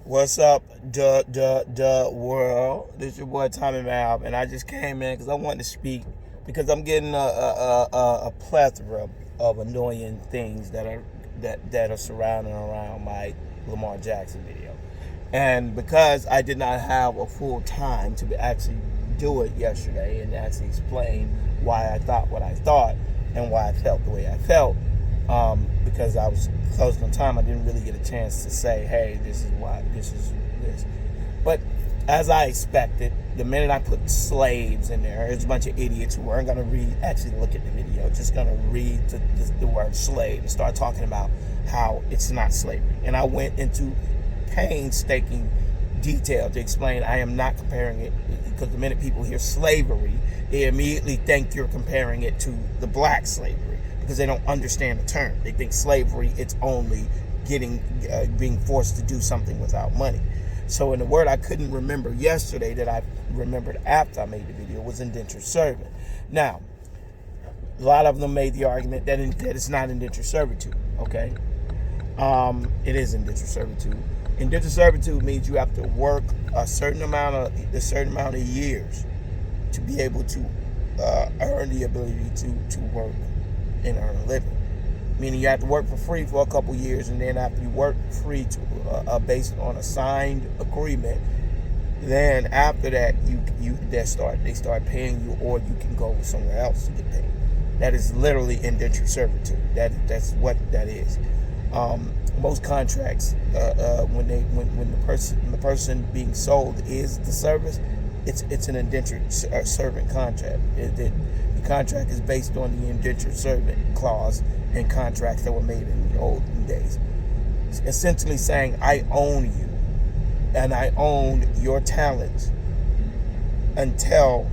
What's up, world? This is your boy Tommy Malv, and I just came in because I wanted to speak because I'm getting a plethora of annoying things that are surrounding around my Lamar Jackson video, and because I did not have a full time to actually do it yesterday and actually explain why I thought what I thought and why I felt the way I felt, because I was close on time, I didn't really get a chance to say, hey, this is why, this is this. But as I expected, the minute I put slaves in there's a bunch of idiots who aren't going to actually look at the video, just going to read the word slave and start talking about how it's not slavery. And I went into painstaking detail to explain I am not comparing it, because the minute people hear slavery, they immediately think you're comparing it to the black slavery, because they don't understand the term. They think slavery, it's only being forced to do something without money. So in the word I couldn't remember yesterday that I remembered after I made the video was indentured servant. Now, a lot of them made the argument that it's not indentured servitude. Okay, it is indentured servitude. Indentured servitude means you have to work a certain amount of years to be able to earn the ability to work and earn a living. Meaning you have to work for free for a couple years, and then after you work free based on a signed agreement, then after that they start paying you, or you can go somewhere else to get paid. That is literally indentured servitude. That's what that is. Most contracts, when the person being sold is the service, it's an indentured servant contract. The contract is based on the indentured servant clause and contracts that were made in the olden days. It's essentially saying I own you, and I own your talents until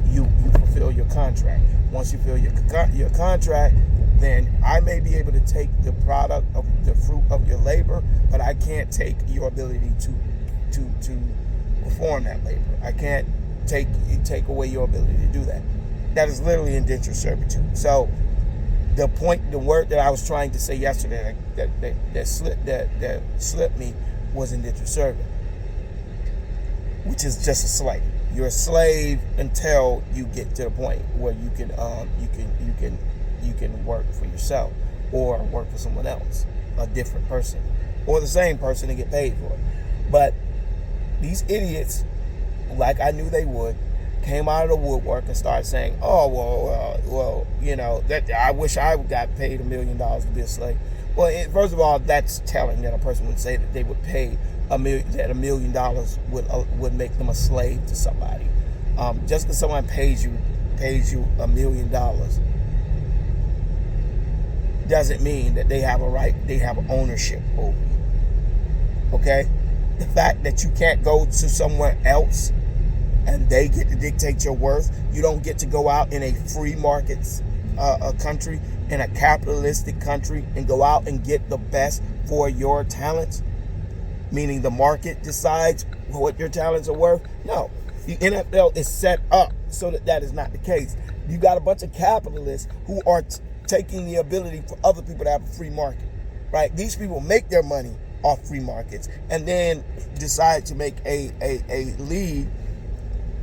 you fulfill your contract. Once you fulfill your contract, then I may be able to take the product of the fruit of your labor, but I can't take your ability to perform that labor. I can't take away your ability to do that. That is literally indentured servitude. So the word that I was trying to say yesterday that slipped me was indentured servant, which is just a slave. You're a slave until you get to the point where you can work for yourself or work for someone else, a different person, or the same person, and get paid for it. But these idiots, like I knew they would, came out of the woodwork and started saying, "Oh, well, that I wish I got paid $1 million to be a slave." Well, first of all, that's telling that a person would say that they would pay that $1 million would make them a slave to somebody. Just because someone pays you $1 million doesn't mean that they have a right, they have ownership over you. Okay, the fact that you can't go to somewhere else and they get to dictate your worth, you don't get to go out in a free markets country, in a capitalistic country, and go out and get the best for your talents, meaning the market decides what your talents are worth. No, the NFL is set up so that is not the case. You got a bunch of capitalists who are taking the ability for other people to have a free market, right? These people make their money off free markets and then decide to make a league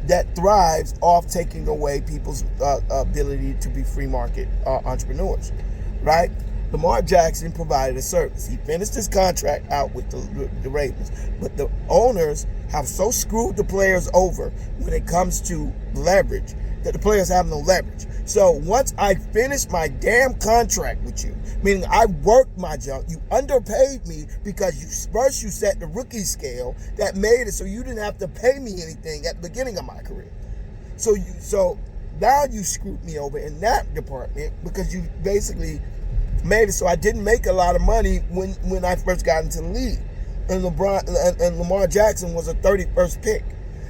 that thrives off taking away people's ability to be free market entrepreneurs, right? Lamar Jackson provided a service. He finished his contract out with the Ravens, but the owners have so screwed the players over when it comes to leverage that the players have no leverage. So once I finish my damn contract with you, meaning I worked my junk, you underpaid me because you set the rookie scale that made it so you didn't have to pay me anything at the beginning of my career. So now you screwed me over in that department because you basically made it so I didn't make a lot of money when I first got into the league. And Lamar Jackson was a 31st pick.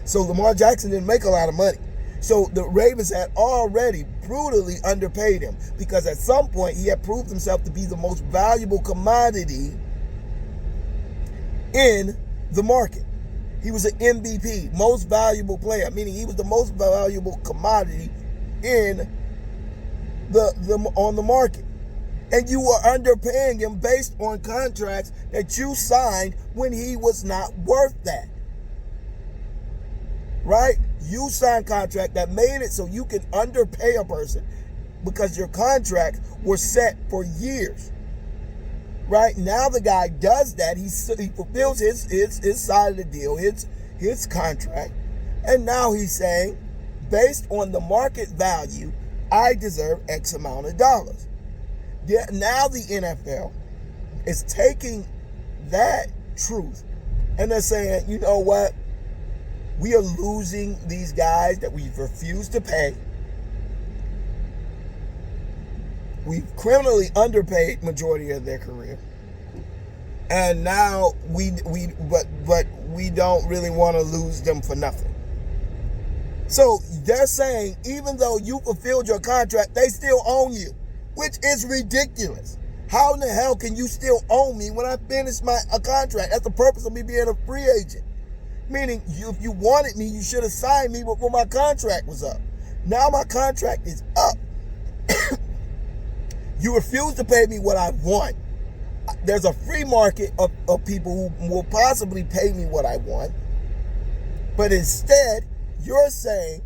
So Lamar Jackson didn't make a lot of money. So the Ravens had already brutally underpaid him because at some point he had proved himself to be the most valuable commodity in the market. He was an MVP, most valuable player, meaning he was the most valuable commodity on the market. And you were underpaying him based on contracts that you signed when he was not worth that. Right? You signed a contract that made it so you can underpay a person because your contracts were set for years. Right? Now the guy does that. He fulfills his side of the deal, his contract. And now he's saying, based on the market value, I deserve X amount of dollars. Now the NFL is taking that truth and they're saying, you know what? We are losing these guys that we've refused to pay. We've criminally underpaid majority of their career. And now we don't really want to lose them for nothing. So they're saying, even though you fulfilled your contract, they still own you, which is ridiculous. How in the hell can you still own me when I finished my contract? That's the purpose of me being a free agent. Meaning, if you wanted me, you should have signed me before my contract was up. Now my contract is up. You refuse to pay me what I want. There's a free market of people who will possibly pay me what I want. But instead, you're saying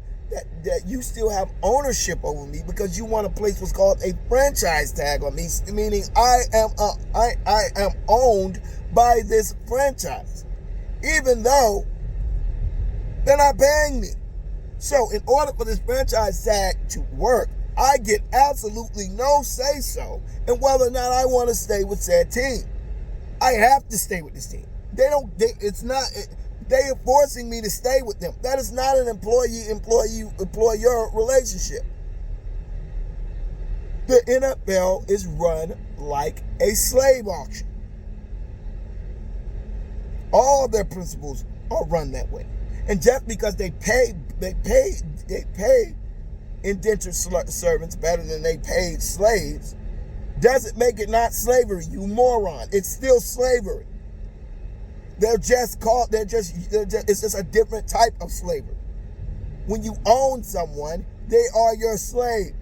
that you still have ownership over me because you want to place what's called a franchise tag on me, meaning I am owned by this franchise, even though they're not paying me. So in order for this franchise tag to work, I get absolutely no say-so in whether or not I want to stay with said team. I have to stay with this team. They are forcing me to stay with them. That is not an employee-employer relationship. The NFL is run like a slave auction. All their principles are run that way. And just because they pay indentured servants better than they paid slaves, doesn't make it not slavery, you moron. It's still slavery. It's just a different type of slavery. When you own someone, they are your slave.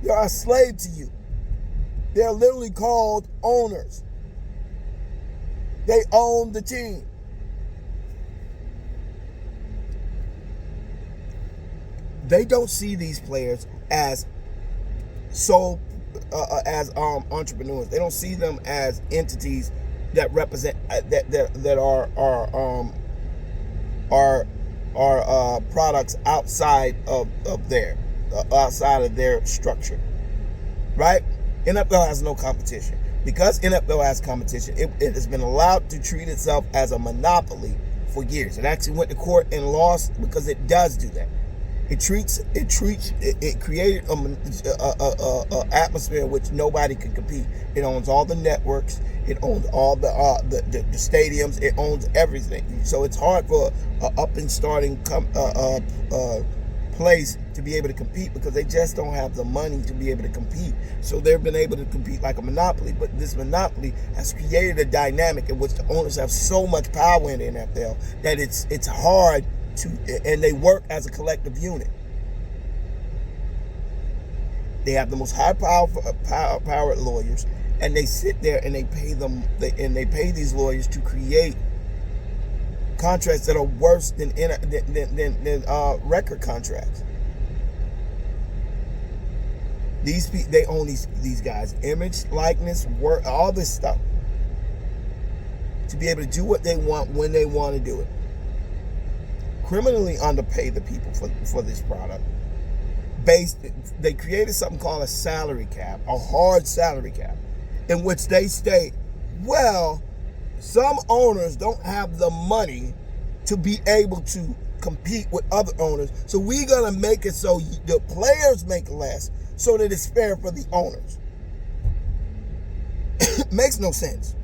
They are a slave to you. They're literally called owners. They own the team. They don't see these players as entrepreneurs. They don't see them as entities that represent that are products outside of their structure, right? NFL has no competition. Because NFL has competition, it has been allowed to treat itself as a monopoly for years. It actually went to court and lost because it does do that. It created a atmosphere in which nobody can compete. It owns all the networks. It owns all the stadiums. It owns everything. So it's hard for an up and starting place to be able to compete because they just don't have the money to be able to compete. So they've been able to compete like a monopoly. But this monopoly has created a dynamic in which the owners have so much power in the NFL that it's hard and they work as a collective unit. They have the most high-powered lawyers, and they sit there and they pay them. They pay these lawyers to create contracts that are worse than record contracts. They own these guys' image, likeness, work, all this stuff to be able to do what they want when they want to do it. Criminally underpay the people for this product. They created something called a salary cap, a hard salary cap, in which they state, well, some owners don't have the money to be able to compete with other owners, so we're gonna make it so the players make less so that it's fair for the owners. Makes no sense.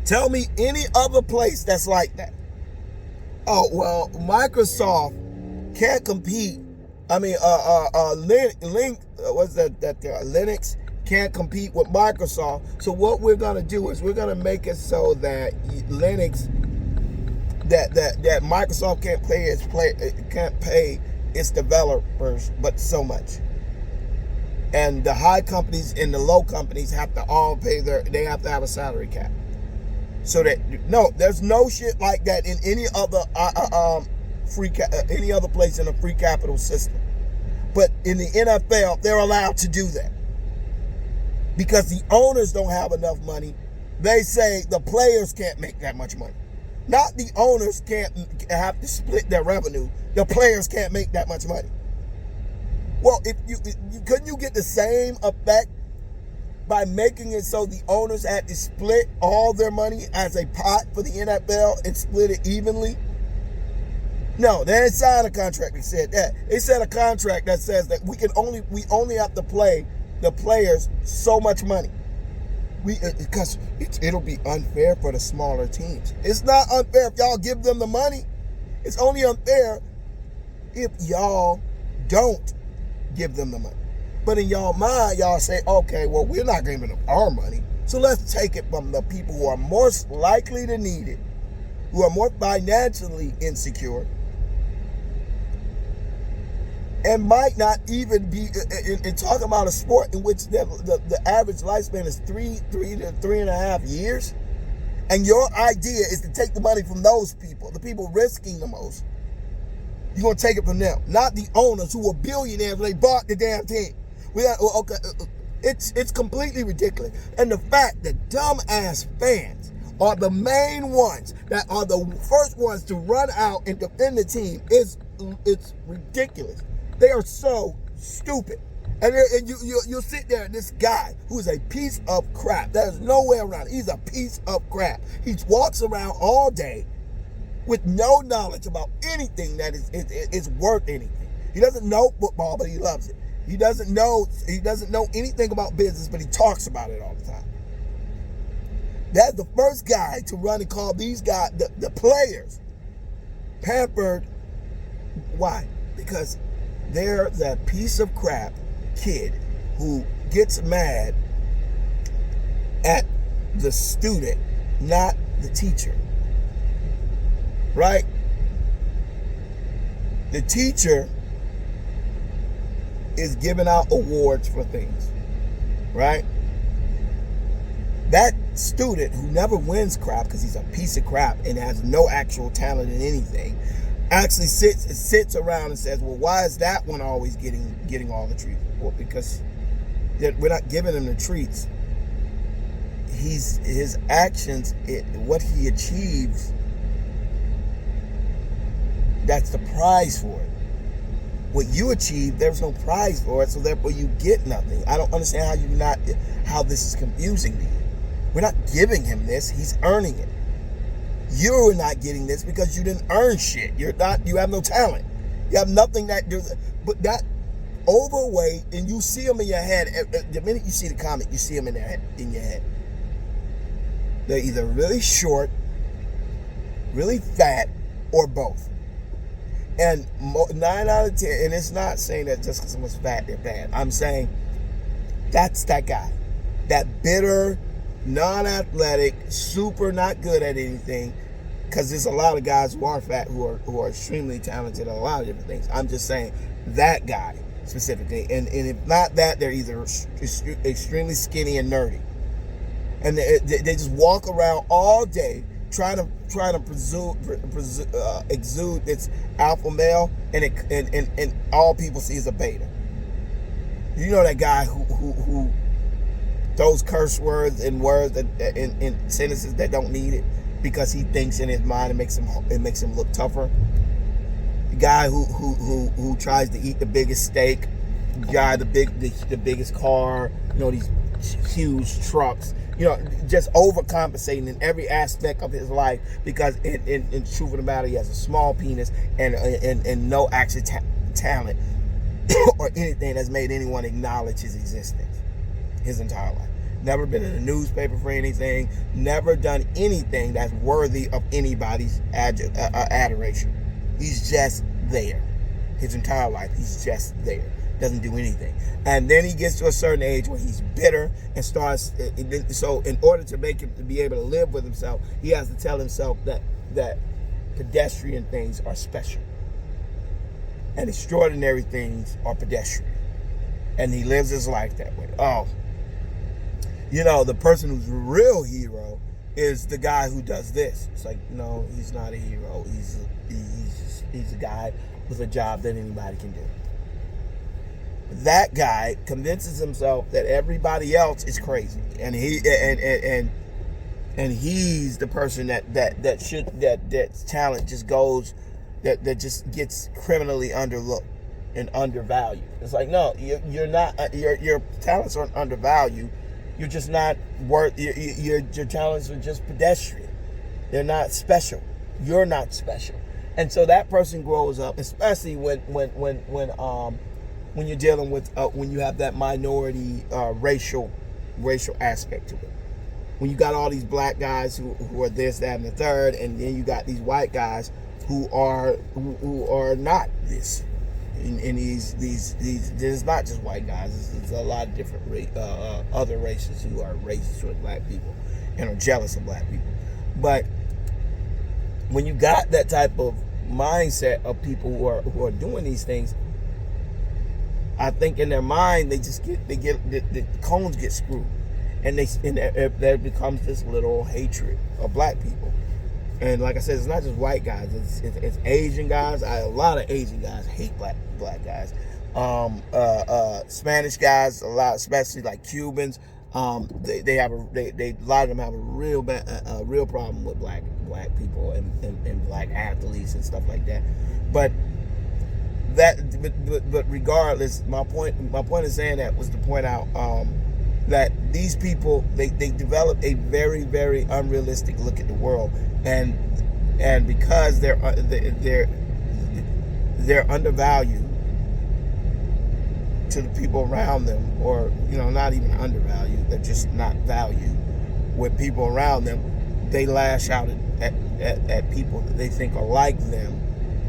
Tell me any other place that's like that. Oh, well, Microsoft can't compete. I mean, Linux can't compete with Microsoft. So what we're gonna do is we're gonna make it so that Linux, that Microsoft can't pay its developers, but so much. And the high companies and the low companies have to all pay they have to have a salary cap. So that, no, there's no shit like that in any other any other place in a free capital system. But in the NFL, they're allowed to do that. Because the owners don't have enough money. They say the players can't make that much money. Not the owners can't have to split their revenue. The players can't make that much money. Well, couldn't you get the same effect by making it so the owners had to split all their money as a pot for the NFL and split it evenly? No, they didn't sign a contract that said that. They said a contract that says that we only have to play the players so much money. Because it'll be unfair for the smaller teams. It's not unfair if y'all give them the money. It's only unfair if y'all don't give them the money. But in y'all mind, y'all say, okay, well, we're not giving them our money, so let's take it from the people who are most likely to need it, who are more financially insecure, and might not even be in talking about a sport in which the average lifespan is 3 to 3.5 years. And your idea is to take the money from those people, the people risking the most. You're going to take it from them, not the owners who were billionaires when they bought the damn team. It's completely ridiculous. And the fact that dumbass fans are the main ones that are the first ones to run out and defend the team it's ridiculous. They are so stupid. And you'll sit there and this guy who is a piece of crap. There's no way around it. He's a piece of crap. He walks around all day with no knowledge about anything that is worth anything. He doesn't know football, but he loves it. He doesn't know anything about business, but he talks about it all the time. That's the first guy to run and call these guys, the players, pampered. Why? Because they're that piece of crap kid who gets mad at the student, not the teacher. Right? The teacher is giving out awards for things. Right? That student who never wins crap because he's a piece of crap and has no actual talent in anything actually sits around and says, well, why is that one always getting all the treats? Well, because we're not giving him the treats. His actions, what he achieves, that's the prize for it. What you achieve, there's no prize for it, so therefore you get nothing. I don't understand how this is confusing to you. We're not giving him this, he's earning it. You're not getting this because you didn't earn shit. You have no talent. You have nothing but that overweight, and you see them in your head. The minute you see the comic, you see them in your head. They're either really short, really fat, or both. And 9 out of 10, and it's not saying that just because someone's fat, they're bad. I'm saying that's that guy. That bitter, non-athletic, super not good at anything. Because there's a lot of guys who are fat who are extremely talented at a lot of different things. I'm just saying that guy specifically. And if not that, they're either extremely skinny and nerdy. And they just walk around all day trying to exude this alpha male, and all people see is a beta. You know that guy who throws curse words and words in sentences that don't need it because he thinks in his mind it makes him look tougher. The guy who tries to eat the biggest steak, the biggest car, these huge trucks, just overcompensating in every aspect of his life because in truth of the matter, he has a small penis and no actual talent or anything that's made anyone acknowledge his existence his entire life. Never been in a newspaper for anything, never done anything that's worthy of anybody's adoration. He's just there. His entire life, he's just there. Doesn't do anything. And then he gets to a certain age where he's bitter and starts, so in order to make him to be able to live with himself, he has to tell himself that pedestrian things are special and extraordinary things are pedestrian. and he lives his life that way. Oh, the person who's a real hero is the guy who does this. It's like, no, he's not a hero. He's a guy with a job that anybody can do. That guy convinces himself that everybody else is crazy, and he's the person that talent just goes, that just gets criminally underlooked and undervalued. It's like, no, you're not. Your talents aren't undervalued. You're just not worth. Your talents are just pedestrian. They're not special. You're not special. And so that person grows up, especially when you're dealing with when you have that minority racial aspect to it. When you got all these black guys who are this, that, and the third, and then you got these white guys who are not this. And these there's not just white guys. There's a lot of different other races who are racist towards black people and are jealous of black people. But when you got that type of mindset of people who are doing these things, I think in their mind the cones get screwed, and there becomes this little hatred of black people. And like I said, it's not just white guys. It's Asian guys. A lot of Asian guys hate black guys. Spanish guys, a lot, especially like Cubans. They a lot of them have a real problem with black people and black athletes and stuff like that. But regardless, my point in saying that was to point out that these people they develop a very, very unrealistic look at the world, and because they're undervalued to the people around them, or not even undervalued, they're just not valued with people around them. They lash out at people that they think are like them,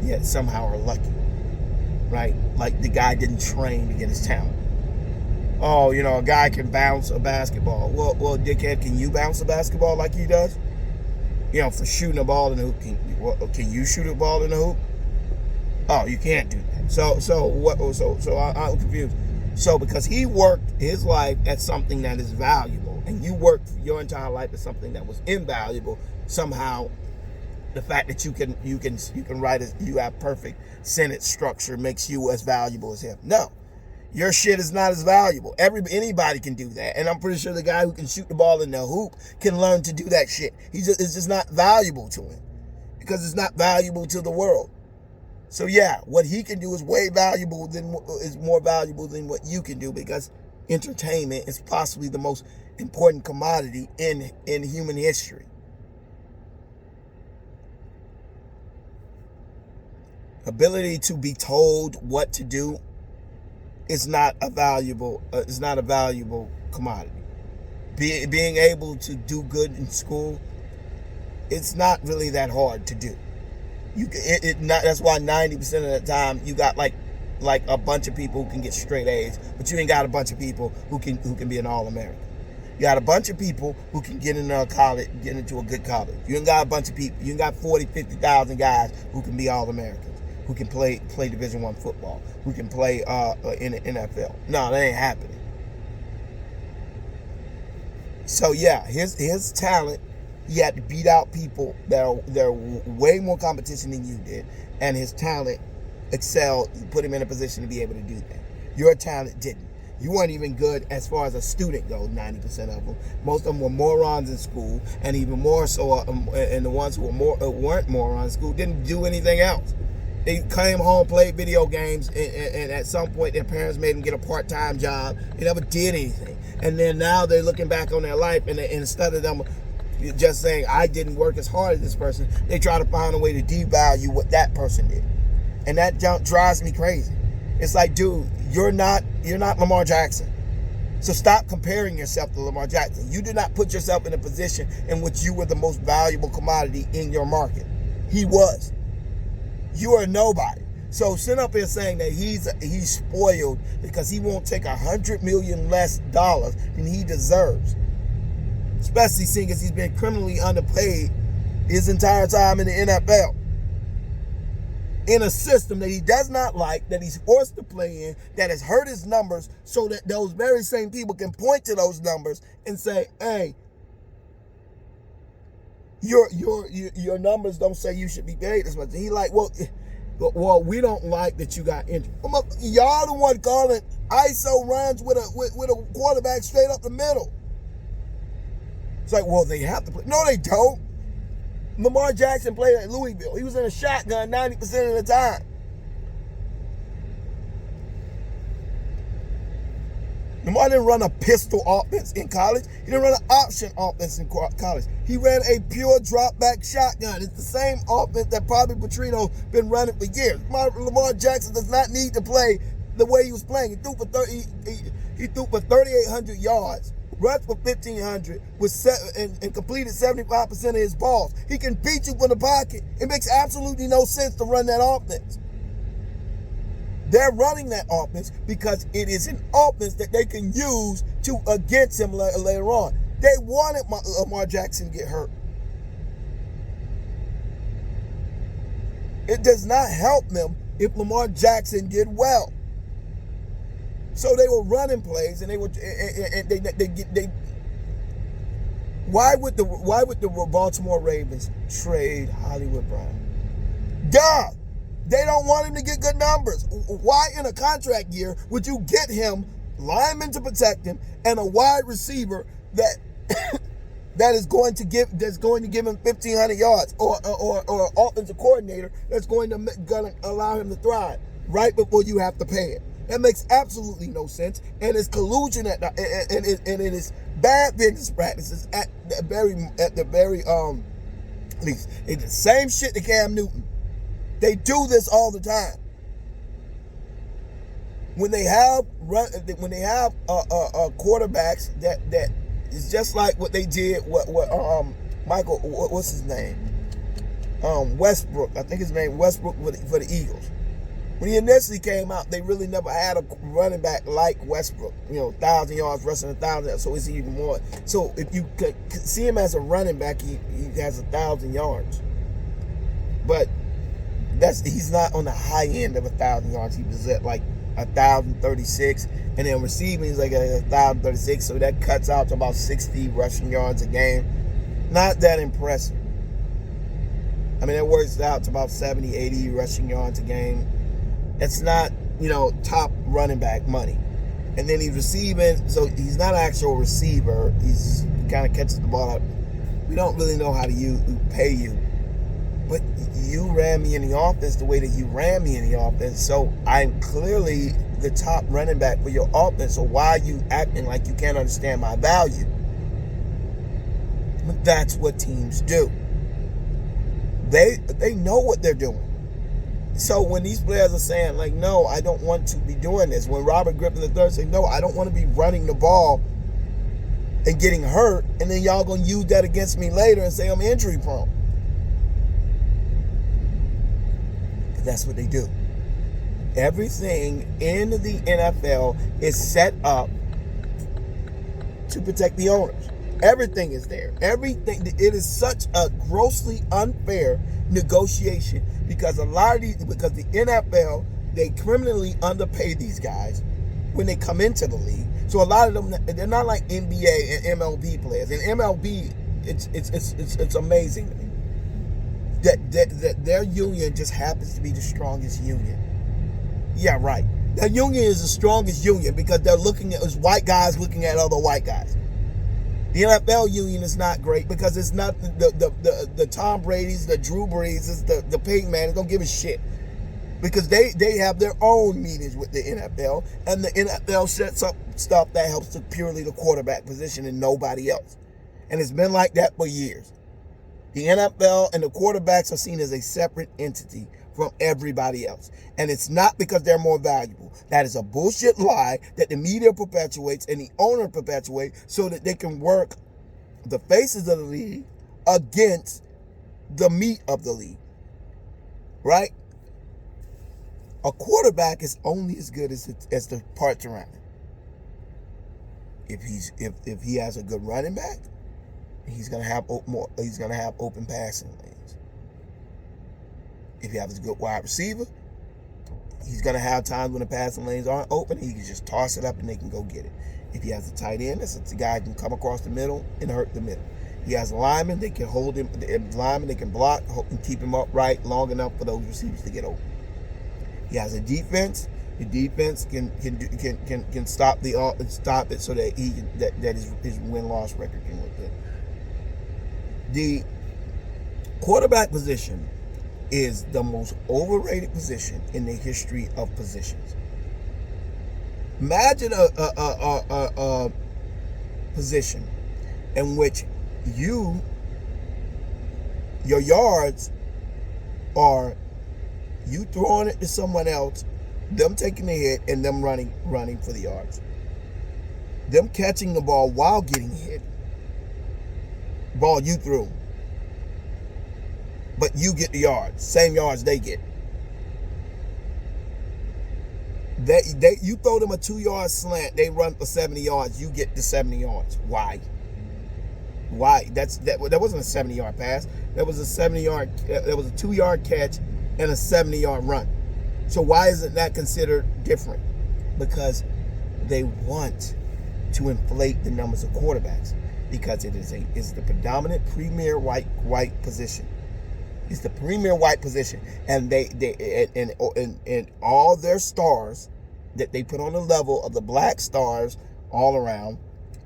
yet somehow are lucky, right? Like the guy didn't train to get his talent. Oh, a guy can bounce a basketball. Well, dickhead, can you bounce a basketball like he does? For shooting a ball in the hoop, can you shoot a ball in the hoop? Oh, you can't do that. So what? So I'm confused. So because he worked his life at something that is valuable, and you worked your entire life at something that was invaluable, somehow the fact that you can write you have perfect sentence structure makes you as valuable as him. No. Your shit is not as valuable. Anybody can do that. And I'm pretty sure the guy who can shoot the ball in the hoop can learn to do that shit. It's just not valuable to him, because it's not valuable to the world. So yeah, what he can do is more valuable than what you can do, because entertainment is possibly the most important commodity in human history. Ability to be told what to do is not a valuable commodity. Being able to do good in school, it's not really that hard to do. That's why 90% of the time you got like a bunch of people who can get straight A's, but you ain't got a bunch of people who can be an All-American. You got a bunch of people who can get into a good college. You ain't got a bunch of people. You ain't got 40, 50,000 guys who can be All-Americans, who can play Division I football, who can play in the NFL. No, that ain't happening. So yeah, his talent, he had to beat out people that are way more competition than you did, and his talent excelled, put him in a position to be able to do that. Your talent didn't. You weren't even good as far as a student goes. 90% of them, most of them were morons in school, and even more so, and the ones who weren't morons in school didn't do anything else. They came home, played video games, and at some point their parents made them get a part-time job. They never did anything. And then now they're looking back on their life, and instead of them just saying, I didn't work as hard as this person, they try to find a way to devalue what that person did. And that drives me crazy. It's like, dude, you're not Lamar Jackson. So stop comparing yourself to Lamar Jackson. You did not put yourself in a position in which you were the most valuable commodity in your market. He was. You are nobody. So sit up here saying that he's spoiled because he won't take $100 million less dollars than he deserves. Especially seeing as he's been criminally underpaid his entire time in the NFL. in a system that he does not like, that he's forced to play in, that has hurt his numbers, so that those very same people can point to those numbers and say, hey, your numbers don't say you should be paid as much. And he like, well, we don't like that you got injured. Y'all the one calling ISO runs with a quarterback straight up the middle. It's like, well, they have to play. No, they don't. Lamar Jackson played at Louisville. He was in a shotgun 90% of the time. Lamar didn't run a pistol offense in college. He didn't run an option offense in college. He ran a pure drop back shotgun. It's the same offense that probably Petrino's been running for years. Lamar Jackson does not need to play the way he was playing. He threw for 3,800 yards, rushed for 1,500, and completed 75% of his balls. He can beat you from the pocket. It makes absolutely no sense to run that offense. They're running that offense because it is an offense that they can use to against him later on. They wanted Lamar Jackson to get hurt. It does not help them if Lamar Jackson did well. So they were running plays, and why would the Baltimore Ravens trade Hollywood Brown? Duh! They don't want him to get good numbers. Why in a contract year would you get him linemen to protect him and a wide receiver that is going to give him 1,500 yards, or an offensive coordinator that's going to allow him to thrive right before you have to pay it? That makes absolutely no sense, and it's collusion and it is bad business practices at the very least. It's the same shit to Cam Newton. They do this all the time. When they have quarterbacks that is just like what they did. Michael, what's his name? Westbrook. I think his name Westbrook for the Eagles. When he initially came out, they really never had a running back like Westbrook. 1,000 yards, rushing 1,000. So it's even more. So if you could see him as a running back, he has 1,000 yards. But he's not on the high end of 1,000 yards. He was at like 1,036, and then receiving is like 1,036. So that cuts out to about 60 rushing yards a game. Not that impressive. I mean, it works out to about 70, 80 rushing yards a game. It's not, top running back money. And then he's receiving, so he's not an actual receiver. He kind of catches the ball out. We don't really know how to pay you. But you ran me in the offense the way that you ran me in the offense. So I'm clearly the top running back for your offense. So why are you acting like you can't understand my value? But that's what teams do. They know what they're doing. So when these players are saying, like, no, I don't want to be doing this. When Robert Griffin III said, no, I don't want to be running the ball and getting hurt, and then y'all going to use that against me later and say I'm injury prone. That's what they do. Everything in the NFL is set up to protect the owners. Everything is there. Everything. It is such a grossly unfair negotiation because the NFL, they criminally underpay these guys when they come into the league. So a lot of them, they're not like NBA and MLB players. In MLB, it's amazing to me that their union just happens to be the strongest union. Yeah, right. Their union is the strongest union because they're looking at as white guys looking at other white guys. The NFL union is not great because it's not the Tom Brady's, the Drew Brees, the Peyton Manning don't give a shit. Because they have their own meetings with the NFL, and the NFL sets up stuff that helps to purely the quarterback position and nobody else. And it's been like that for years. The NFL and the quarterbacks are seen as a separate entity from everybody else. And it's not because they're more valuable. That is a bullshit lie that the media perpetuates and the owner perpetuates so that they can work the faces of the league against the meat of the league. Right? A quarterback is only as good as the parts around him. If he has a good running back, he's gonna have open passing lanes. If you have a good wide receiver, he's going to have times when the passing lanes aren't open. He can just toss it up and they can go get it. If he has a tight end, it's a guy who can come across the middle and hurt the middle. He has a lineman, they can hold him. The lineman, they can block and keep him upright long enough for those receivers to get open. He has a defense. The defense can stop it so that his win-loss record can look good. The quarterback position is the most overrated position in the history of positions. Imagine a position in which your yards are you throwing it to someone else, them taking the hit, and them running for the yards. Them catching the ball while getting hit. Ball you threw. But you get the yards. Same yards they get. You throw them a 2-yard slant, they run for 70 yards, you get the 70 yards. Why? That wasn't a 70-yard pass. That was a 2-yard catch and a 70-yard run. So why isn't that considered different? Because they want to inflate the numbers of quarterbacks, because it's the predominant premier white position. It's the premier white position, and and all their stars that they put on the level of the black stars all around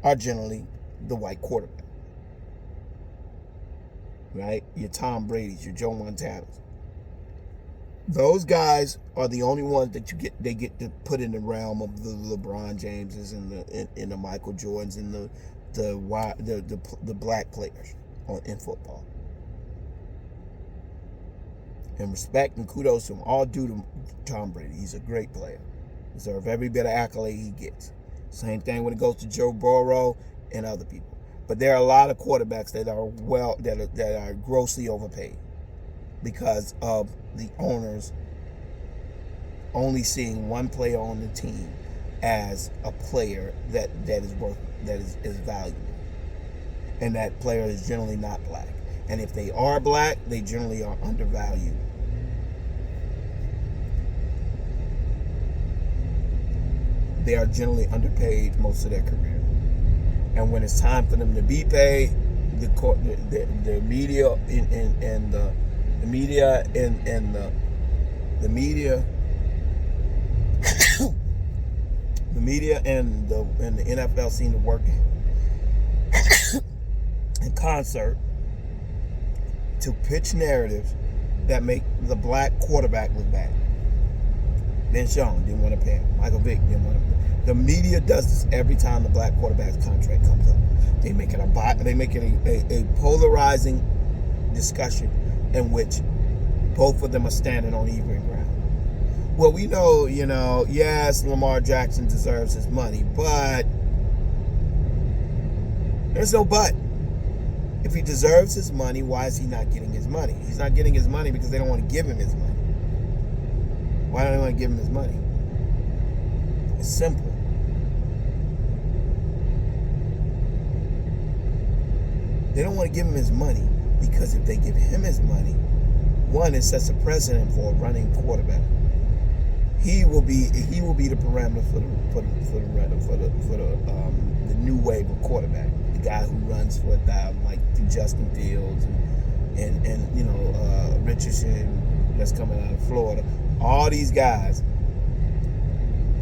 are generally the white quarterback. Right? Your Tom Brady's, your Joe Montana's. Those guys are the only ones that they get to put in the realm of the LeBron Jameses and the Michael Jordans and the black players in football. And respect and kudos to him, all due to Tom Brady. He's a great player. Deserves every bit of accolade he gets. Same thing when it goes to Joe Burrow and other people. But there are a lot of quarterbacks that are grossly overpaid because of the owners only seeing one player on the team as a player that is valuable. And that player is generally not black. And if they are black, they generally are undervalued. They are generally underpaid most of their career. And when it's time for them to be paid, the media and the media and the NFL seem to work in concert to pitch narratives that make the black quarterback look bad. Ben Sean didn't want to pay him. Michael Vick didn't want to pay him. The media does this every time the black quarterback's contract comes up. They make it a polarizing discussion in which both of them are standing on even ground. Well, we know, yes, Lamar Jackson deserves his money, but there's no but. If he deserves his money, why is he not getting his money? He's not getting his money because they don't want to give him his money. Why don't they want to give him his money? It's simple. They don't want to give him his money because if they give him his money, one, it sets a precedent for a running quarterback. He will be the parameter for the new wave of quarterback. The guy who runs for 1,000, like Justin Fields and Richardson that's coming out of Florida. All these guys.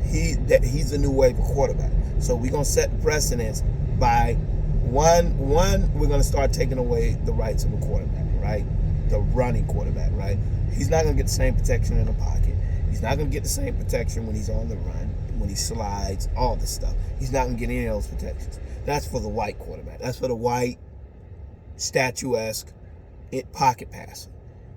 He's a new wave of quarterback. So we're gonna set the precedence by one. We're gonna start taking away the rights of the quarterback, right? The running quarterback, right? He's not gonna get the same protection in the pocket. He's not gonna get the same protection when he's on the run, when he slides, all this stuff. He's not gonna get any of those protections. That's for the white quarterback. That's for the white, statuesque, pocket passer.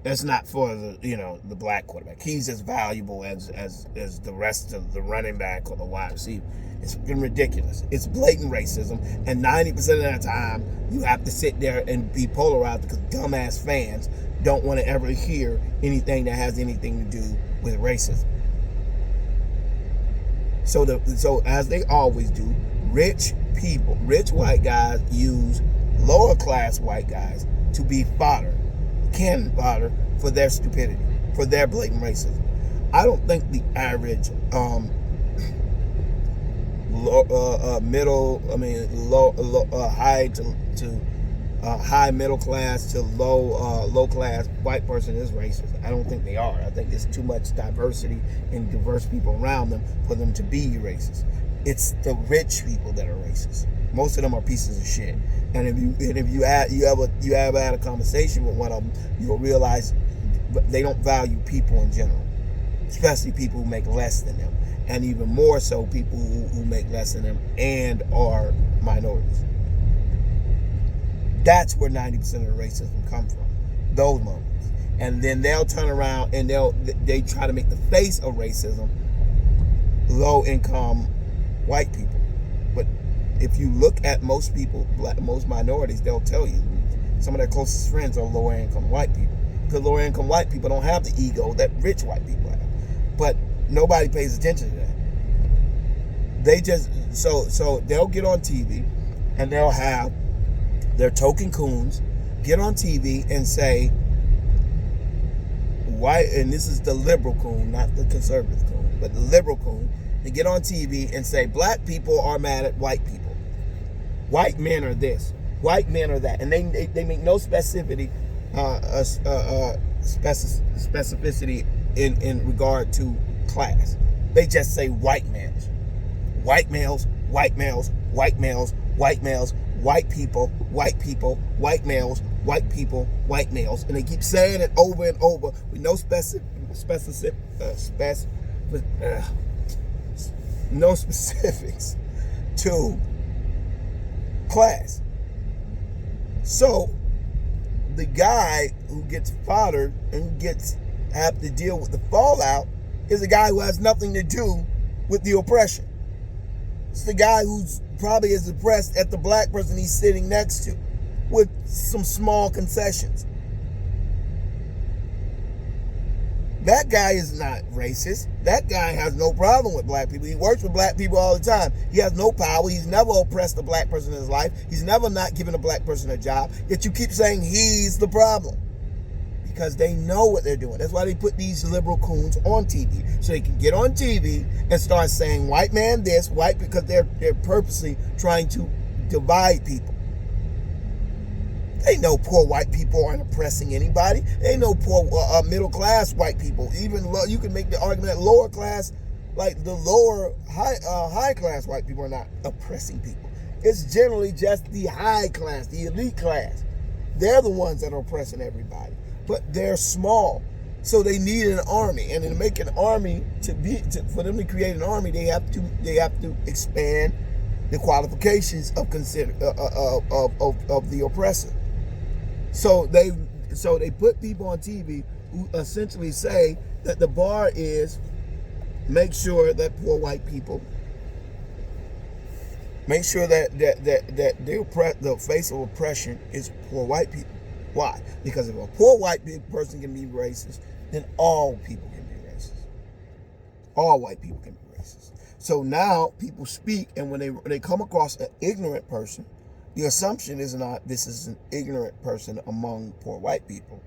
That's not for the black quarterback. He's as valuable as the rest of the running back or the wide receiver. It's fucking ridiculous. It's blatant racism, and 90% of the time you have to sit there and be polarized because dumbass fans don't want to ever hear anything that has anything to do with racism. So as they always do, rich white guys use lower class white guys to be cannon fodder for their stupidity. for their blatant racism. I don't think the average high middle class to low class white person is racist. I don't think they are. I think there's too much diversity and diverse people around them for them to be racist. It's the rich people that are racist. Most of them are pieces of shit. And if you ever had a conversation with one of them, you'll realize they don't value people in general, especially people who make less than them, and even more so people who make less than them and are minorities. That's where 90% of the racism comes from, those moments. And then they'll turn around and they try to make the face of racism low income white people. But if you look at most people, most minorities, they'll tell you some of their closest friends are lower income white people. Because lower income white people don't have the ego that rich white people have. But nobody pays attention to that. They just, so they'll get on TV and they'll have their token coons get on TV and say, white, and this is the liberal coon, not the conservative coon, but the liberal coon, they get on TV and say, black people are mad at white people. White men are this, white men are that. And they make no specificity in regard to class. They just say white males. White males, white males, white males, white males, white people, white people, white males, white people, white males. And they keep saying it over and over with no no specifics to class. So the guy who gets foddered and have to deal with the fallout is a guy who has nothing to do with the oppression. It's the guy who's probably as oppressed at the black person he's sitting next to with some small concessions. That guy is not racist. That guy has no problem with black people. He works with black people all the time. He has no power. He's never oppressed a black person in his life. He's never not given a black person a job. Yet you keep saying he's the problem. Because they know what they're doing. That's why they put these liberal coons on TV. So they can get on TV and start saying white man this, white, because they're purposely trying to divide people. They know poor white people aren't oppressing anybody. They know poor middle class white people. Even you can make the argument that lower class, like the lower high class white people are not oppressing people. It's generally just the high class, the elite class. They're the ones that are oppressing everybody. But they're small, so they need an army. And to make an army, for them to create an army, they have to expand the qualifications of the oppressor. So they put people on TV who essentially say that the bar is make sure that poor white people, make sure that the face of oppression is poor white people. Why? Because if a poor white person can be racist, then all people can be racist. All white people can be racist. So now people speak, and when they come across an ignorant person, the assumption is not this is an ignorant person among poor white people.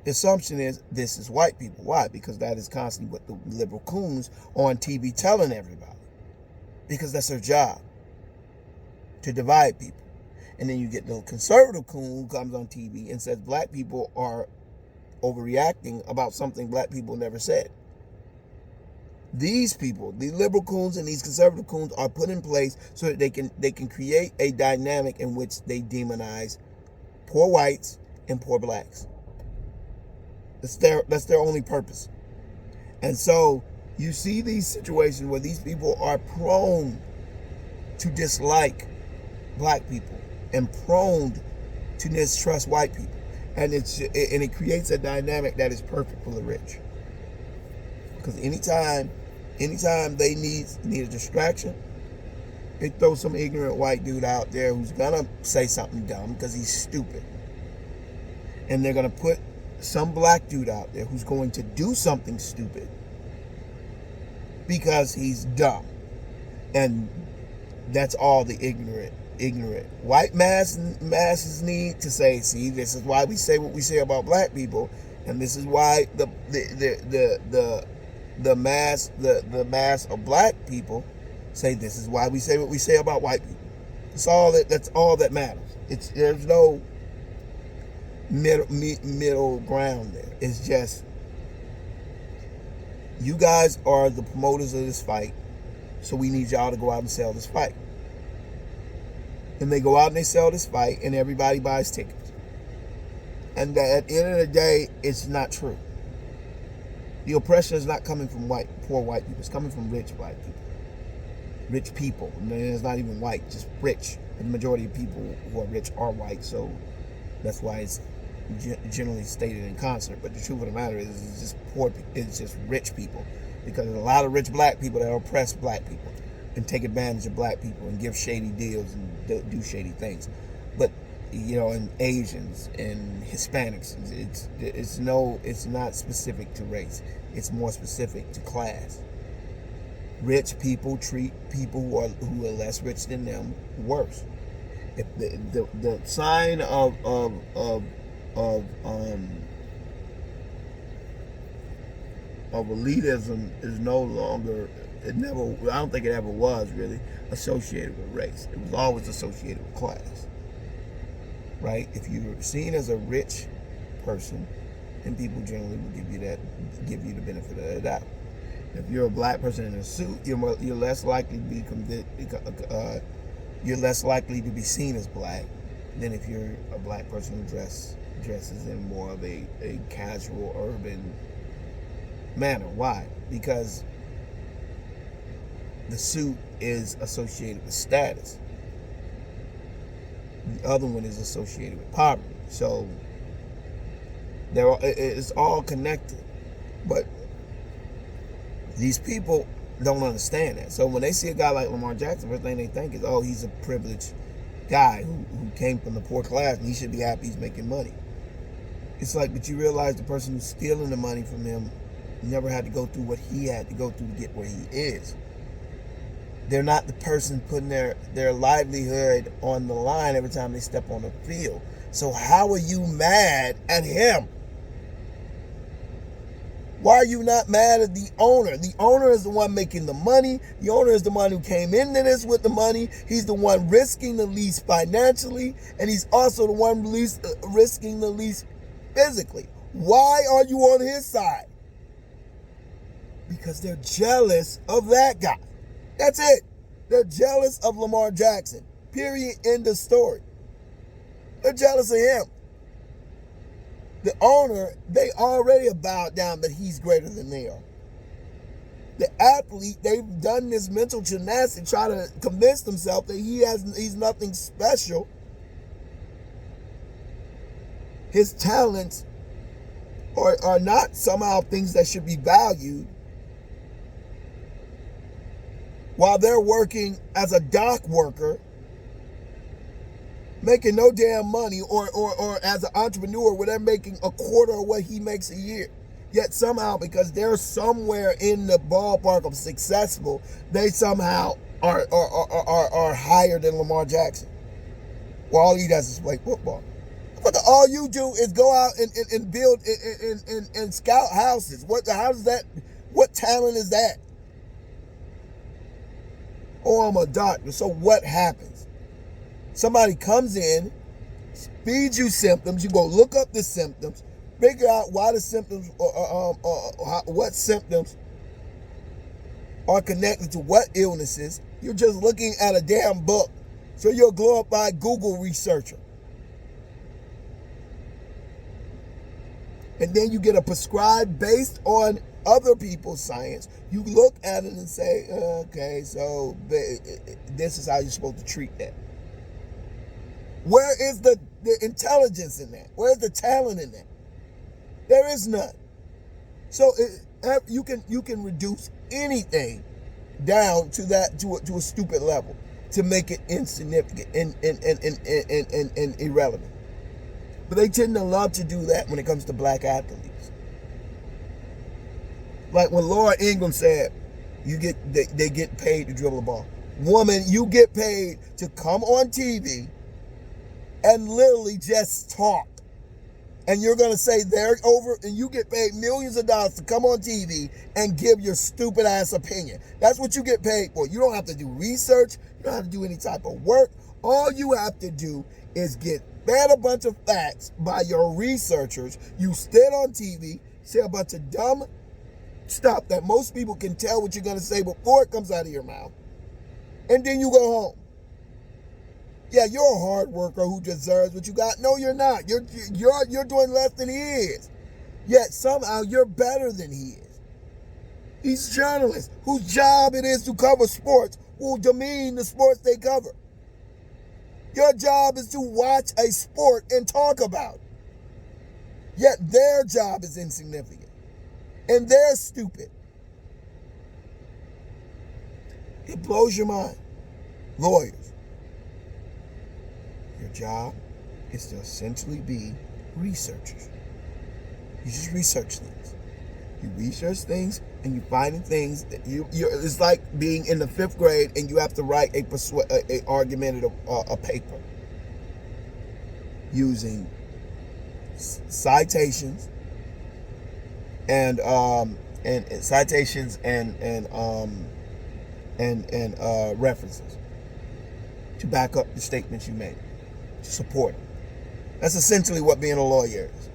The assumption is this is white people. Why? Because that is constantly what the liberal coons on TV telling everybody. Because that's their job, to divide people. And then you get the conservative coon who comes on TV and says black people are overreacting about something black people never said. These people, the liberal coons and these conservative coons, are put in place so that they can create a dynamic in which they demonize poor whites and poor blacks. That's their only purpose. And so you see these situations where these people are prone to dislike black people and prone to mistrust white people, and it creates a dynamic that is perfect for the rich. Because anytime they need a distraction, they throw some ignorant white dude out there who's gonna say something dumb because he's stupid, and they're gonna put some black dude out there who's going to do something stupid because he's dumb, and that's all the ignorant white masses need to say, see, this is why we say what we say about black people, And this is why the mass of black people say this is why we say what we say about white people. That's all that matters. There's no middle ground there. It's just you guys are the promoters of this fight, so we need y'all to go out and sell this fight. And they go out and they sell this fight, and everybody buys tickets. And at the end of the day, it's not true. The oppression is not coming from poor white people. It's coming from rich black people. Rich people. And it's not even white, just rich. And the majority of people who are rich are white, so that's why it's generally stated in concert. But the truth of the matter is, it's just poor. It's just rich people, because there's a lot of rich black people that oppress black people and take advantage of black people and give shady deals and do shady things. But and Asians and Hispanics, it's not specific to race. It's more specific to class. Rich people treat people who are less rich than them worse. If the sign of elitism is no longer, I don't think it ever was really associated with race. It was always associated with class. Right? If you're seen as a rich person, then people generally will give you the benefit of the doubt. If you're a black person in a suit, you're less likely to be you're less likely to be seen as black than if you're a black person who dresses in more of a casual urban manner. Why? Because the suit is associated with status. The other one is associated with poverty. So it's all connected. But these people don't understand that. So when they see a guy like Lamar Jackson, first thing they think is, oh, he's a privileged guy who came from the poor class and he should be happy he's making money. It's like, but you realize the person who's stealing the money from him never had to go through what he had to go through to get where he is. They're not the person putting their livelihood on the line every time they step on the field. So how are you mad at him? Why are you not mad at the owner? The owner is the one making the money. The owner is the one who came into this with the money. He's the one risking the least financially, and he's also the one risking the least physically. Why are you on his side? Because they're jealous of that guy. That's it. They're jealous of Lamar Jackson. Period. End of story. They're jealous of him. The owner, they already have bowed down that he's greater than they are. The athlete, they've done this mental gymnastics, try to convince themselves that he's nothing special. His talents are not somehow things that should be valued, while they're working as a dock worker, making no damn money, or as an entrepreneur where they're making a quarter of what he makes a year. Yet somehow, because they're somewhere in the ballpark of successful, they somehow are higher than Lamar Jackson. Well, all he does is play football. But all you do is go out and build and scout houses. What talent is that? Oh, I'm a doctor. So what happens? Somebody comes in, feeds you symptoms. You go look up the symptoms, figure out why the symptoms, what symptoms are connected to what illnesses. You're just looking at a damn book. So you're a glorified Google researcher. And then you get a prescribed based on other people's science. You look at it and say, okay, so this is how you're supposed to treat that. Where is the intelligence in that? Where's the talent in that? There is none. So you can reduce anything down to a stupid level to make it insignificant and irrelevant. But they tend to love to do that when it comes to black athletes. Like when Laura Ingraham said, they get paid to dribble the ball. Woman, you get paid to come on TV and literally just talk And you're going to say they're over, and you get paid millions of dollars to come on TV and give your stupid ass opinion. That's what you get paid for. You don't have to do research. You don't have to do any type of work. All you have to do is get fed a bunch of facts by your researchers. You stand on TV, say a bunch of dumb stuff that most people can tell what you're going to say before it comes out of your mouth. And then you go home. Yeah, you're a hard worker who deserves what you got. No, you're not. You're doing less than he is. Yet somehow you're better than he is. These journalists whose job it is to cover sports will demean the sports they cover. Your job is to watch a sport and talk about it. Yet their job is insignificant. And they're stupid. It blows your mind. Lawyers. Your job is to essentially be researchers. You just research things. You research things and you find things that it's like being in the 5th grade and you have to write a argumentative a paper using citations and citations and references to back up the statements you made, to support it. That's essentially what being a lawyer is.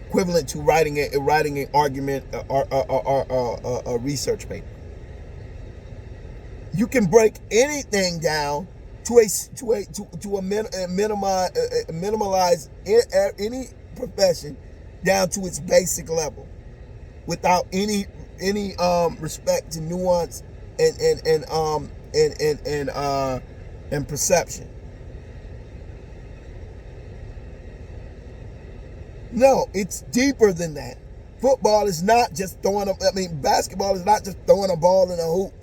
Equivalent to writing an argument or a research paper. You can break anything down to minimize any profession down to its basic level, without any respect to nuance and perception. No, it's deeper than that. Football is not just basketball is not just throwing a ball in a hoop.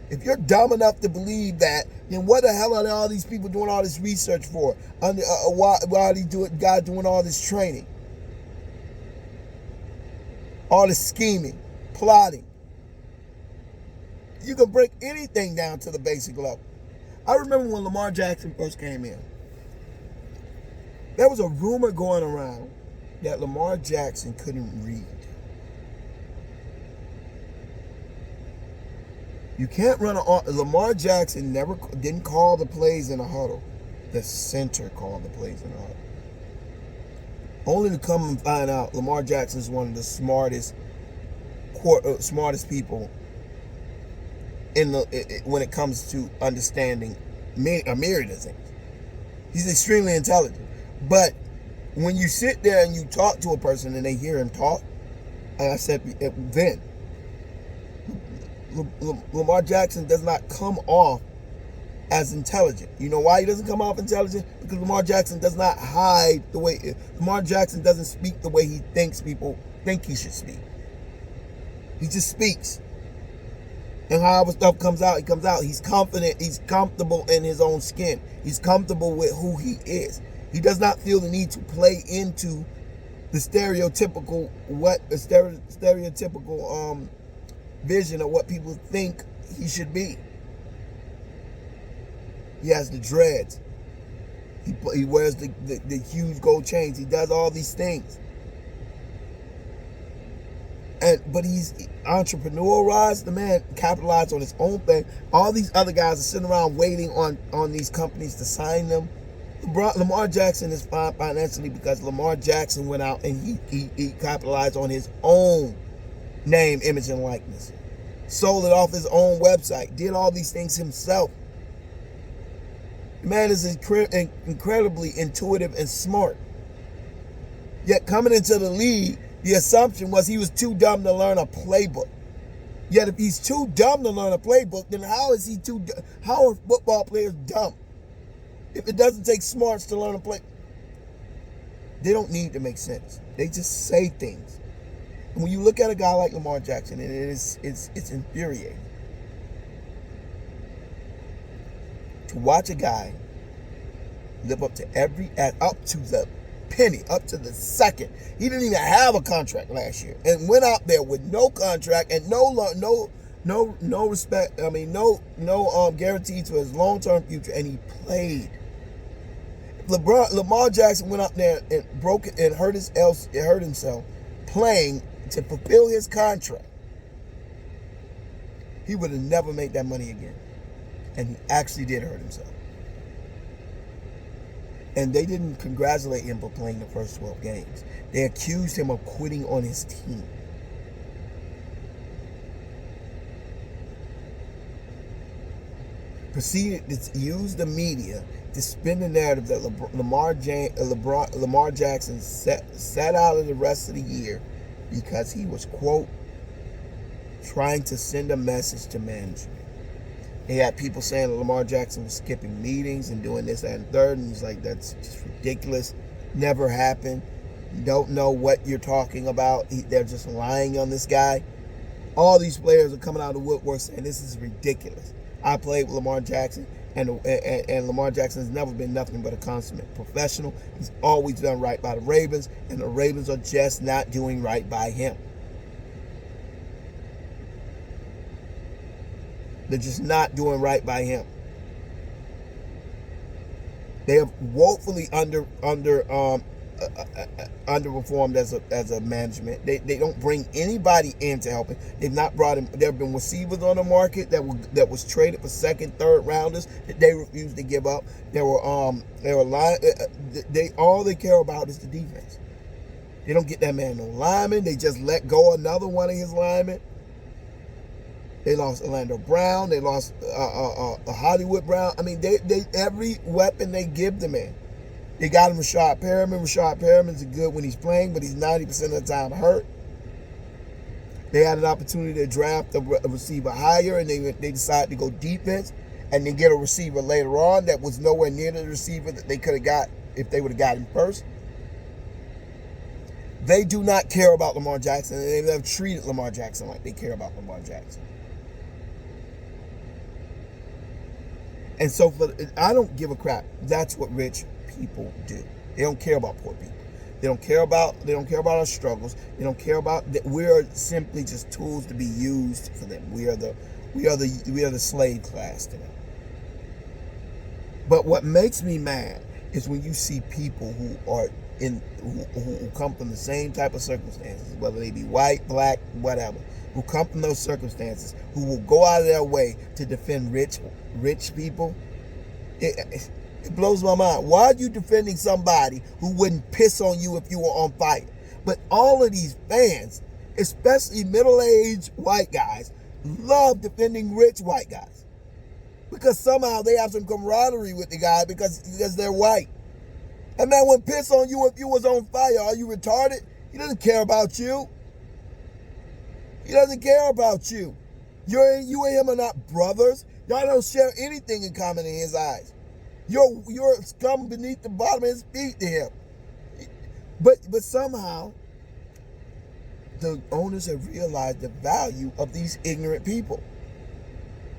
If you're dumb enough to believe that, then what the hell are all these people doing all this research for? Why are these guys doing all this training? All this scheming, plotting. You can break anything down to the basic level. I remember when Lamar Jackson first came in. There was a rumor going around that Lamar Jackson couldn't read. You can't run Lamar Jackson didn't call the plays in a huddle. The center called the plays in a huddle. Only to come and find out Lamar Jackson is one of the smartest people when it comes to understanding a myriad of things. He's extremely intelligent. But when you sit there and you talk to a person and they hear him talk, and I said then, Lamar Jackson does not come off as intelligent. You know why he doesn't come off intelligent? Because Lamar Jackson does not hide the way. Lamar Jackson doesn't speak the way he thinks people think he should speak. He just speaks. And however stuff comes out, he comes out. He's confident. He's comfortable in his own skin. He's comfortable with who he is. He does not feel the need to play into the stereotypical vision of what people think he should be. He has the dreads. He wears the huge gold chains. He does all these things. But he's entrepreneurialized. The man capitalized on his own thing. All these other guys are sitting around waiting on these companies to sign them. Lamar Jackson is fine financially because Lamar Jackson went out and he capitalized on his own name, image, and likeness. Sold it off his own website. Did all these things himself. The man is incredibly intuitive and smart. Yet coming into the league, the assumption was he was too dumb to learn a playbook. Yet if he's too dumb to learn a playbook, then how are football players dumb? If it doesn't take smarts to learn a play, they don't need to make sense. They just say things. And when you look at a guy like Lamar Jackson, it's infuriating to watch a guy live up to the penny, up to the second. He didn't even have a contract last year and went out there with no contract and no respect. No guarantee to his long-term future, and he played. Lamar Jackson went up there and broke it and hurt himself playing to fulfill his contract, he would have never made that money again. And he actually did hurt himself. And they didn't congratulate him for playing the first 12 games. They accused him of quitting on his team. Proceeded to use the media to spin the narrative that Lamar Jackson sat out of the rest of the year because he was, quote, trying to send a message to management. They had people saying that Lamar Jackson was skipping meetings and doing this, that, and third, and he's like, that's just ridiculous. Never happened. Don't know what you're talking about. They're just lying on this guy. All these players are coming out of the woodwork saying this is ridiculous. I played with Lamar Jackson, and Lamar Jackson has never been nothing but a consummate professional. He's always done right by the Ravens, and the Ravens are just not doing right by him. They're just not doing right by him. They have woefully underperformed as a management. They don't bring anybody in to help him. They've not brought him. There have been receivers on the market that was traded for second, third rounders that they refused to give up. All they care about is the defense. They don't get that man no lineman. They just let go another one of his linemen. They lost Orlando Brown. They lost Hollywood Brown. I mean, they every weapon they give the man. They got him Rashad Perriman. Rashad Perriman's good when he's playing, but he's 90% of the time hurt. They had an opportunity to draft a receiver higher, and they decided to go defense, and then get a receiver later on that was nowhere near the receiver that they could have got if they would have got him first. They do not care about Lamar Jackson, and they have treated Lamar Jackson like they care about Lamar Jackson. And so I don't give a crap. That's what rich people do. They don't care about poor people. They don't care about our struggles. They don't care about that. We're simply just tools to be used for them. We are the slave class to them. But what makes me mad is when you see people who come from the same type of circumstances, whether they be white, black, whatever, who come from those circumstances, who will go out of their way to defend rich people. It blows my mind. Why are you defending somebody who wouldn't piss on you if you were on fire? But all of these fans, especially middle-aged white guys, love defending rich white guys because somehow they have some camaraderie with the guy because they're white. That man wouldn't piss on you if you was on fire. Are you retarded? He doesn't care about you. He doesn't care about you. You and him are not brothers. Y'all don't share anything in common in his eyes. You're scum beneath the bottom of his feet to him. But somehow, the owners have realized the value of these ignorant people.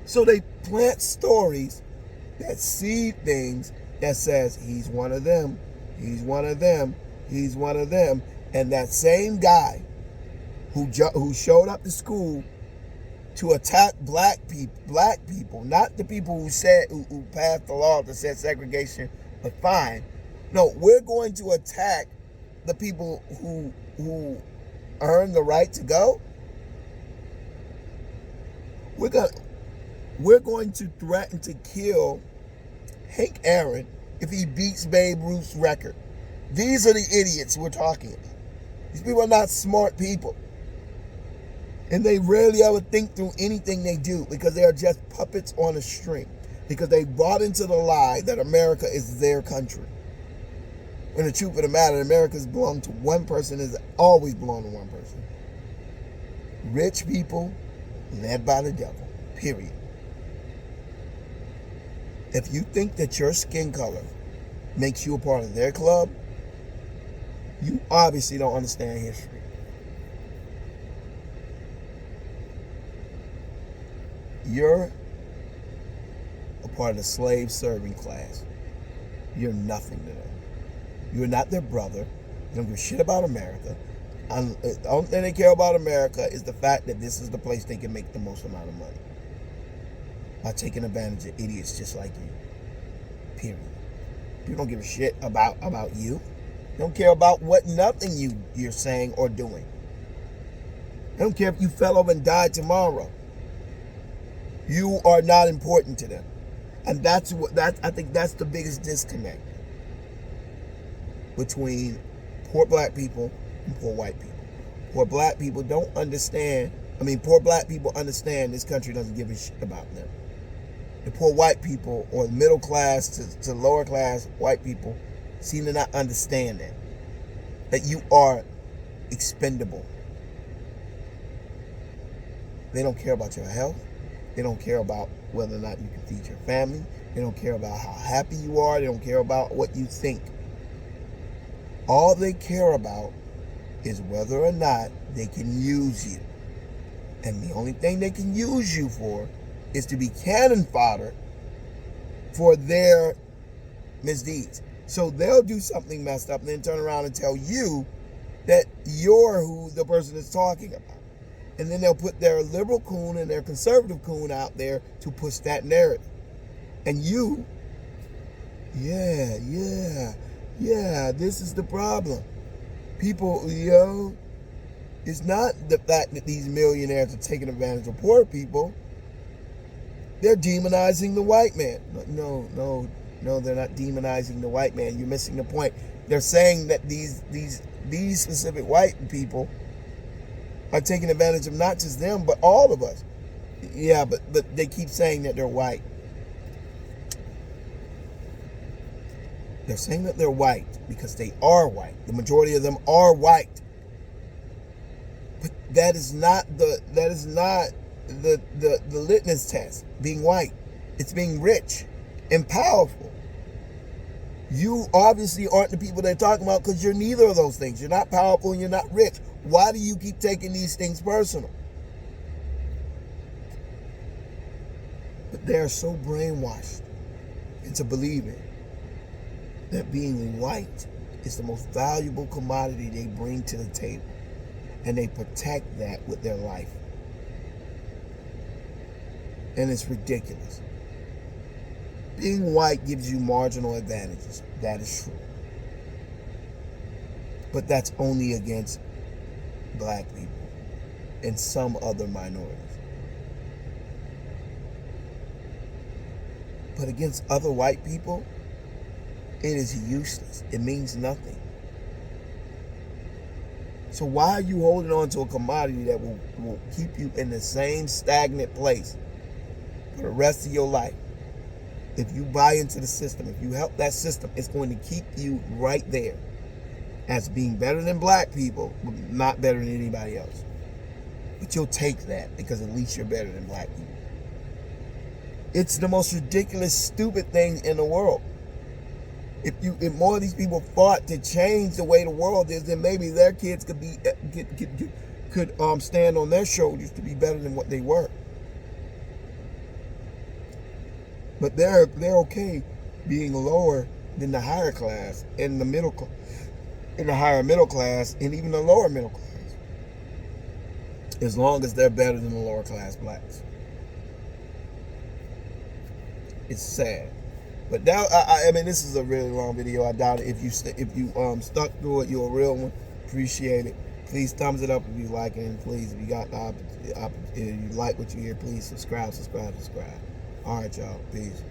So they plant stories that seed things that says, he's one of them, he's one of them, he's one of them. And that same guy who showed up to school to attack black people, not the people who passed the law that said segregation was fine. No, we're going to attack the people who earn the right to go. We're going to threaten to kill Hank Aaron if he beats Babe Ruth's record. These are the idiots we're talking about. These people are not smart people. And they rarely ever think through anything they do because they are just puppets on a string. Because they bought into the lie that America is their country. When the truth of the matter, America's belonged to one person, has always belonged to one person. Rich people led by the devil, period. If you think that your skin color makes you a part of their club, you obviously don't understand history. You're a part of the slave-serving class. You're nothing to them. You're not their brother. You don't give a shit about America. The only thing they care about America is the fact that this is the place they can make the most amount of money. By taking advantage of idiots just like you. Period. People don't give a shit about you. They don't care about nothing you're saying or doing. They don't care if you fell over and died tomorrow. You are not important to them. And I think that's the biggest disconnect between poor black people and poor white people. Poor black people don't understand. Poor black people understand this country doesn't give a shit about them. The poor white people, or the middle class to lower class white people, seem to not understand that you are expendable. They don't care about your health. They don't care about whether or not you can feed your family. They don't care about how happy you are. They don't care about what you think. All they care about is whether or not they can use you. And the only thing they can use you for is to be cannon fodder for their misdeeds. So they'll do something messed up and then turn around and tell you that you're who the person is talking about. And then they'll put their liberal coon and their conservative coon out there to push that narrative. And you, yeah, this is the problem. People, it's not the fact that these millionaires are taking advantage of poor people. They're demonizing the white man. No, they're not demonizing the white man. You're missing the point. They're saying that these specific white people are taking advantage of not just them, but all of us. Yeah, but they keep saying that they're white. They're saying that they're white because they are white. The majority of them are white. But that is not the litmus test, being white. It's being rich and powerful. You obviously aren't the people they're talking about because you're neither of those things. You're not powerful and you're not rich. Why do you keep taking these things personal? But they're so brainwashed into believing that being white is the most valuable commodity they bring to the table. And they protect that with their life. And it's ridiculous. Being white gives you marginal advantages. That is true. But that's only against black people and some other minorities. But against other white people, it is useless. It means nothing. So why are you holding on to a commodity that will keep you in the same stagnant place for the rest of your life? If you buy into the system, if you help that system, it's going to keep you right there as being better than black people, but not better than anybody else. But you'll take that because at least you're better than black people. It's the most ridiculous, stupid thing in the world. If more of these people fought to change the way the world is, then maybe their kids could stand on their shoulders to be better than what they were. But they're okay being lower than the higher class and the higher middle class and even the lower middle class, as long as they're better than the lower class blacks. It's sad. But now, this is a really long video. I doubt it. If you stuck through it, you're a real one. Appreciate it. Please thumbs it up if you like it, and please, if you got if you like what you hear, please subscribe. All right, y'all. Peace.